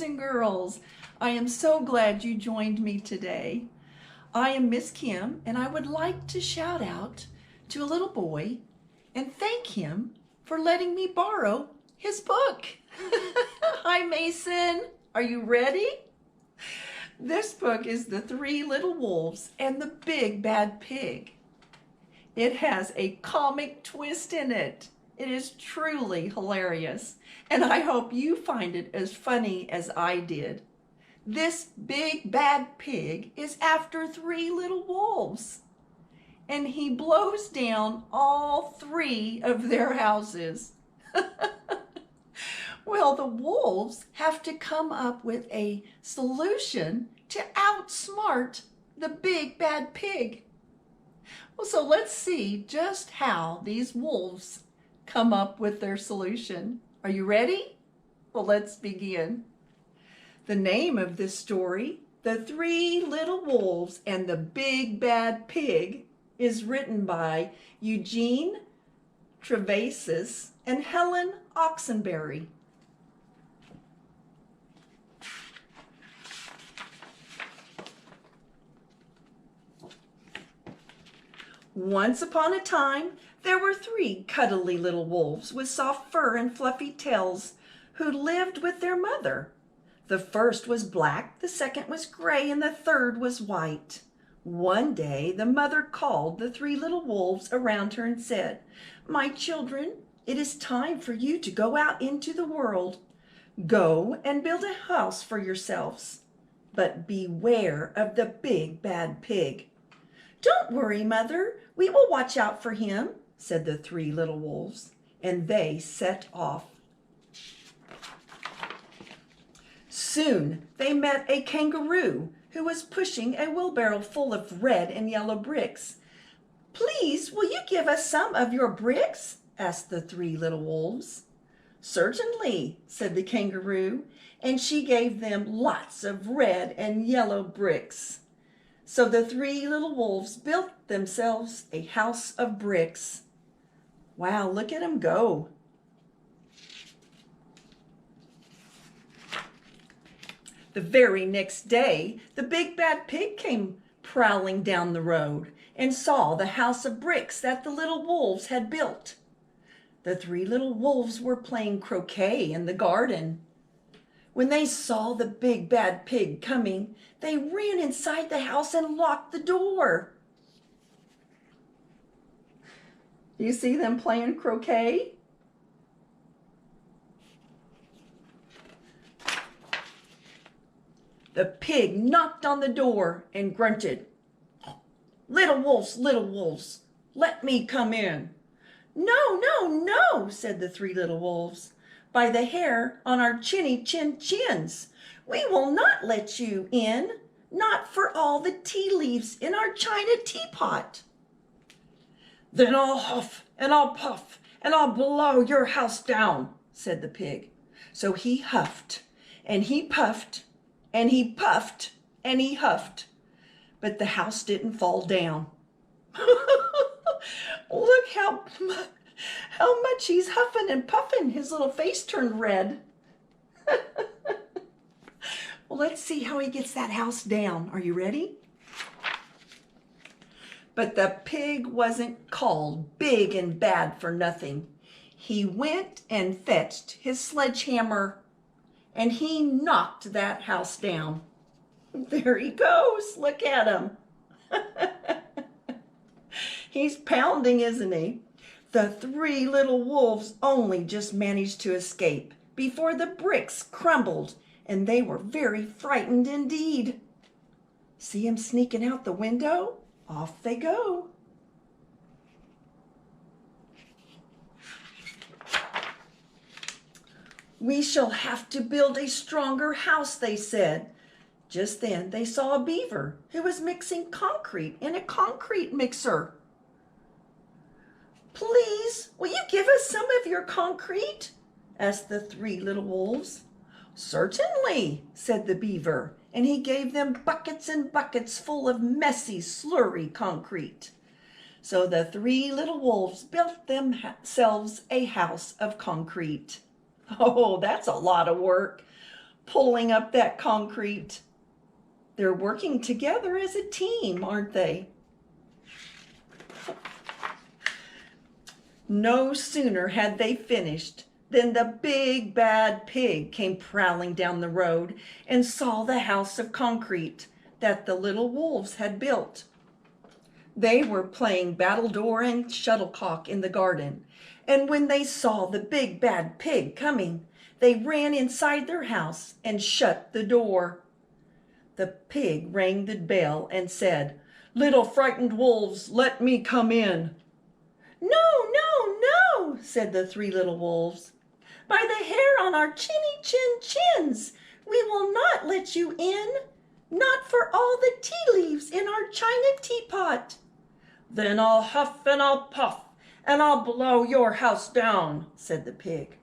and girls. I am so glad you joined me today. I am Miss Kim, and I would like to shout out to a little boy and thank him for letting me borrow his book. Hi, Mason. Are you ready? This book is The Three Little Wolves and the Big Bad Pig. It has a comic twist in it. It is truly hilarious, and I hope you find it as funny as I did. This big bad pig is after three little wolves, and he blows down all three of their houses. Well, the wolves have to come up with a solution to outsmart the big bad pig. Well, so let's see just how these wolves come up with their solution. Are you ready? Well, let's begin. The name of this story, The Three Little Wolves and the Big Bad Pig, is written by Eugene Trevasis and Helen Oxenberry. Once upon a time, there were three cuddly little wolves with soft fur and fluffy tails who lived with their mother. The first was black, the second was gray, and the third was white. One day, the mother called the three little wolves around her and said, "My children, it is time for you to go out into the world. Go and build a house for yourselves, but beware of the big bad pig." "Don't worry, Mother, we will watch out for him," said the three little wolves, and they set off. Soon they met a kangaroo who was pushing a wheelbarrow full of red and yellow bricks. "Please, will you give us some of your bricks?" asked the three little wolves. "Certainly," said the kangaroo, and she gave them lots of red and yellow bricks. So the three little wolves built themselves a house of bricks. Wow, look at them go. The very next day, the big bad pig came prowling down the road and saw the house of bricks that the little wolves had built. The three little wolves were playing croquet in the garden. When they saw the big bad pig coming, they ran inside the house and locked the door. You see them playing croquet? The pig knocked on the door and grunted, little wolves, let me come in." "No, no, no," said the three little wolves. "By the hair on our chins, we will not let you in, not for all the tea leaves in our china teapot." "Then I'll huff and I'll puff and I'll blow your house down," said the pig. So he huffed and he puffed and he puffed and he huffed, but the house didn't fall down. Look how much he's huffing and puffing. His little face turned red. Well, let's see how he gets that house down. Are you ready? But the pig wasn't called big and bad for nothing. He went and fetched his sledgehammer, and he knocked that house down. There he goes. Look at him. He's pounding, isn't he? The three little wolves only just managed to escape before the bricks crumbled, and they were very frightened indeed. See him sneaking out the window? Off they go. "We shall have to build a stronger house," they said. Just then they saw a beaver who was mixing concrete in a concrete mixer. "Please, will you give us some of your concrete?" asked the three little wolves. "Certainly," said the beaver, and he gave them buckets and buckets full of messy, slurry concrete. So the three little wolves built themselves a house of concrete. Oh, that's a lot of work. pulling up that concrete. They're working together as a team, aren't they? No sooner had they finished than the big bad pig came prowling down the road and saw the house of concrete that the little wolves had built. They were playing battledore and shuttlecock in the garden, and when they saw the big bad pig coming, they ran inside their house and shut the door. The pig rang the bell and said, "Little frightened wolves, let me come in." "No, no, no," said the three little wolves. "By the hair on our chinny chin chins, we will not let you in, not for all the tea leaves in our china teapot." "Then I'll huff and I'll puff, and I'll blow your house down," said the pig.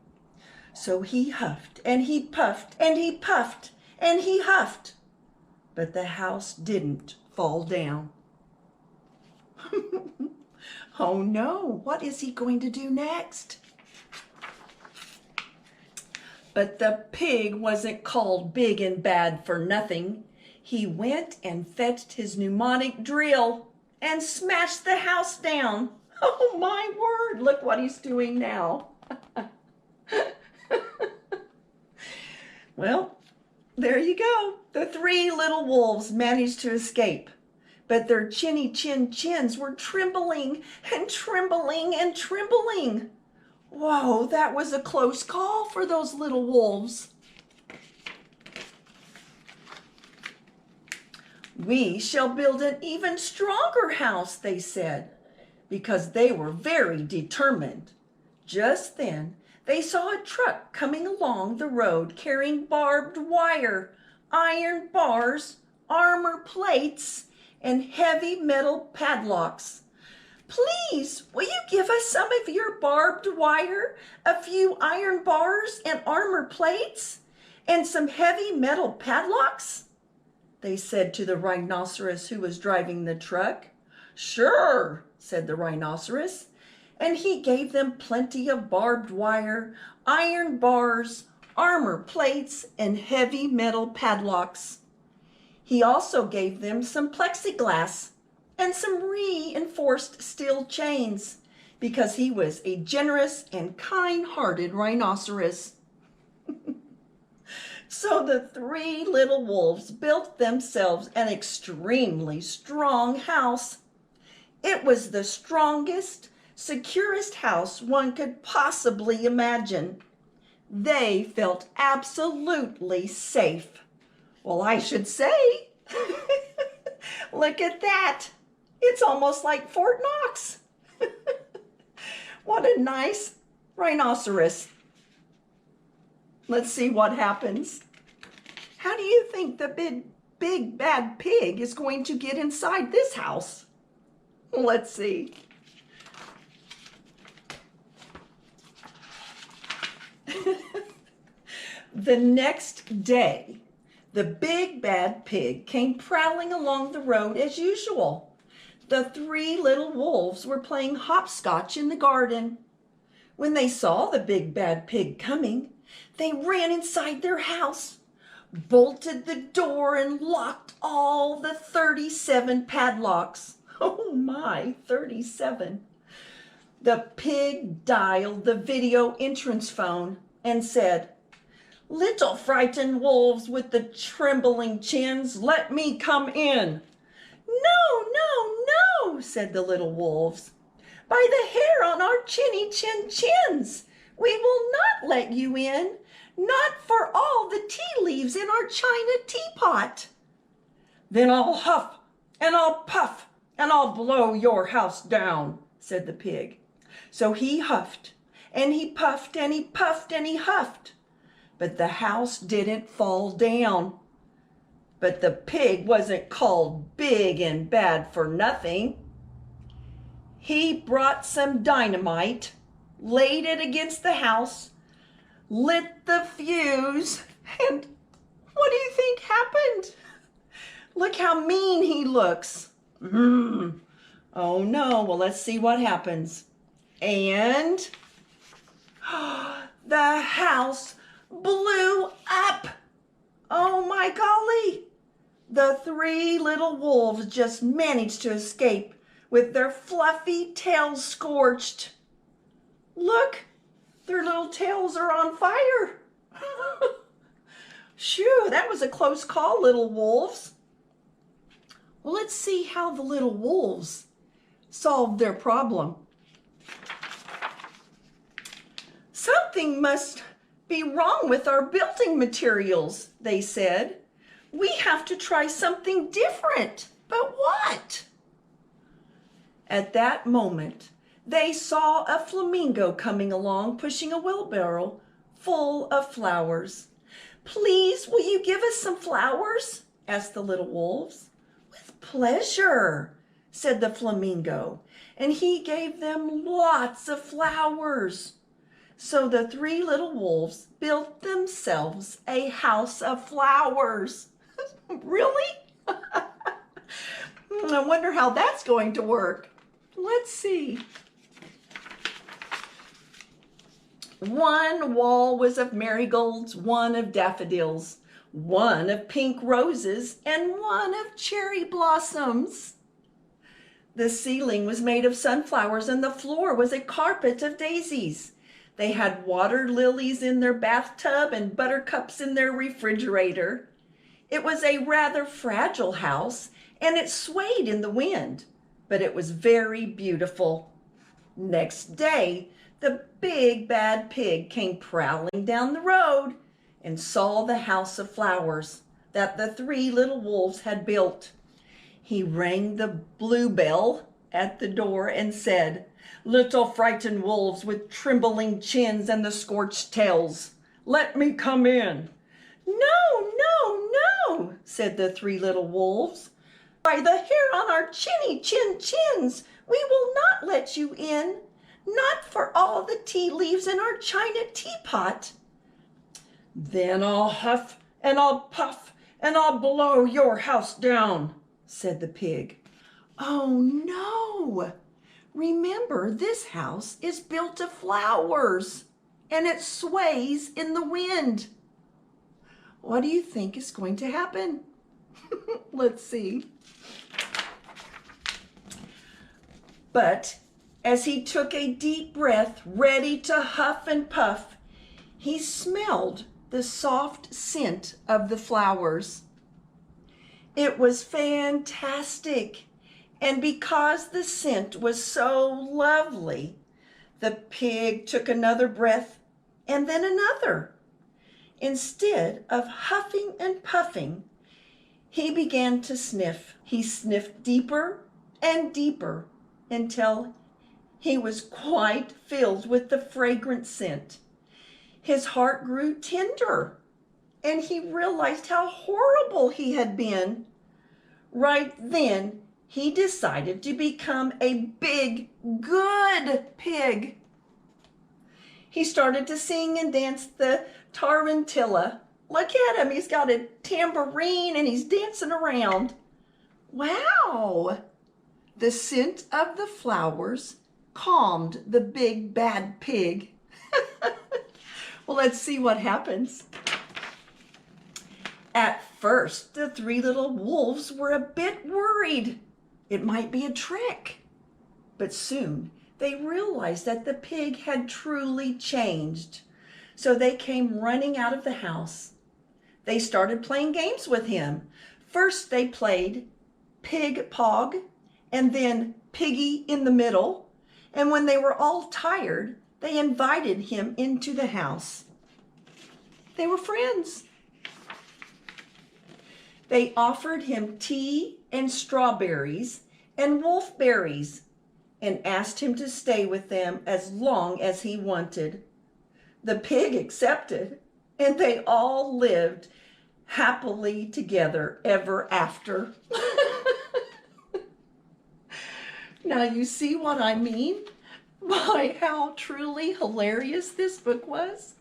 So he huffed and he puffed and he puffed and he huffed, but the house didn't fall down. Oh no, what is he going to do next? But the pig wasn't called big and bad for nothing. He went and fetched his pneumatic drill and smashed the house down. Oh my word, look what he's doing now. Well, there you go. The three little wolves managed to escape, but their chinny chin chins were trembling and trembling and trembling. Whoa, that was a close call for those little wolves. "We shall build an even stronger house," they said, because they were very determined. Just then, they saw a truck coming along the road carrying barbed wire, iron bars, armor plates, and heavy metal padlocks. "Please, will you give us some of your barbed wire, a few iron bars and armor plates, and some heavy metal padlocks?" they said to the rhinoceros who was driving the truck. "Sure," said the rhinoceros, and he gave them plenty of barbed wire, iron bars, armor plates, and heavy metal padlocks. He also gave them some plexiglass and some reinforced steel chains, because he was a generous and kind-hearted rhinoceros. So the three little wolves built themselves an extremely strong house. It was the strongest, securest house one could possibly imagine. They felt absolutely safe. Well, I should say. Look at that. It's almost like Fort Knox. What a nice rhinoceros. Let's see what happens. How do you think the big bad pig is going to get inside this house? Let's see. The next day, the big bad pig came prowling along the road as usual. The three little wolves were playing hopscotch in the garden. When they saw the big bad pig coming, they ran inside their house, bolted the door, and locked all the 37 padlocks. Oh my, 37. The pig dialed the video entrance phone and said, "Little frightened wolves with the trembling chins, let me come in." "No, no, no," said the little wolves. "By the hair on our chinny chin chins, we will not let you in, not for all the tea leaves in our china teapot." "Then I'll huff and I'll puff and I'll blow your house down," said the pig. So he huffed and he puffed and he puffed and he huffed, but the house didn't fall down. But the pig wasn't called big and bad for nothing. He brought some dynamite, laid it against the house, lit the fuse, and what do you think happened? Look how mean he looks. Oh no, well, let's see what happens. And the house blew up. Oh my golly! The three little wolves just managed to escape with their fluffy tails scorched. Look, their little tails are on fire. Shoo, that was a close call, little wolves. Well, let's see how the little wolves solved their problem. Something must be wrong with our building materials, they said. We have to try something different. But what? At that moment, they saw a flamingo coming along, pushing a wheelbarrow full of flowers. Please, will you give us some flowers? Asked the little wolves. With pleasure, said the flamingo, and he gave them lots of flowers. So the three little wolves built themselves a house of flowers. Really? I wonder how that's going to work. Let's see. One wall was of marigolds, one of daffodils, one of pink roses, and one of cherry blossoms. The ceiling was made of sunflowers, and the floor was a carpet of daisies. They had water lilies in their bathtub and buttercups in their refrigerator. It was a rather fragile house, and it swayed in the wind, but it was very beautiful. Next day, the big bad pig came prowling down the road and saw the house of flowers that the three little wolves had built. He rang the bluebell at the door and said, "Little frightened wolves with trembling chins and the scorched tails, let me come in." "No, no, no," said the three little wolves. "By the hair on our chins, we will not let you in. Not for all the tea leaves in our china teapot." "Then I'll huff and I'll puff and I'll blow your house down," said the pig. "Oh no! Remember, this house is built of flowers and it sways in the wind." What do you think is going to happen? Let's see. But as he took a deep breath, ready to huff and puff, he smelled the soft scent of the flowers. It was fantastic, and because the scent was so lovely, the pig took another breath and then another. Instead of huffing and puffing, he began to sniff. He sniffed deeper and deeper until he was quite filled with the fragrant scent. His heart grew tender, and he realized how horrible he had been. Right then, he decided to become a big, good pig. He started to sing and dance the tarantella. Look at him, he's got a tambourine and he's dancing around. Wow! The scent of the flowers calmed the big bad pig. Well, let's see what happens. At first, the three little wolves were a bit worried. It might be a trick. But soon they realized that the pig had truly changed. So they came running out of the house. They started playing games with him. First they played Pig Pog, and then Piggy in the Middle. And when they were all tired, they invited him into the house. They were friends. They offered him tea and strawberries and wolfberries and asked him to stay with them as long as he wanted. The pig accepted, and they all lived happily together ever after. Now you see what I mean by how truly hilarious this book was?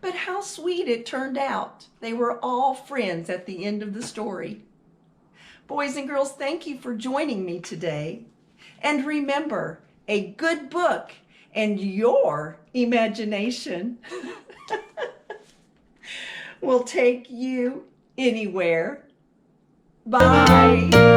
But how sweet it turned out. They were all friends at the end of the story. Boys and girls, thank you for joining me today. And remember, a good book and your imagination will take you anywhere. Bye.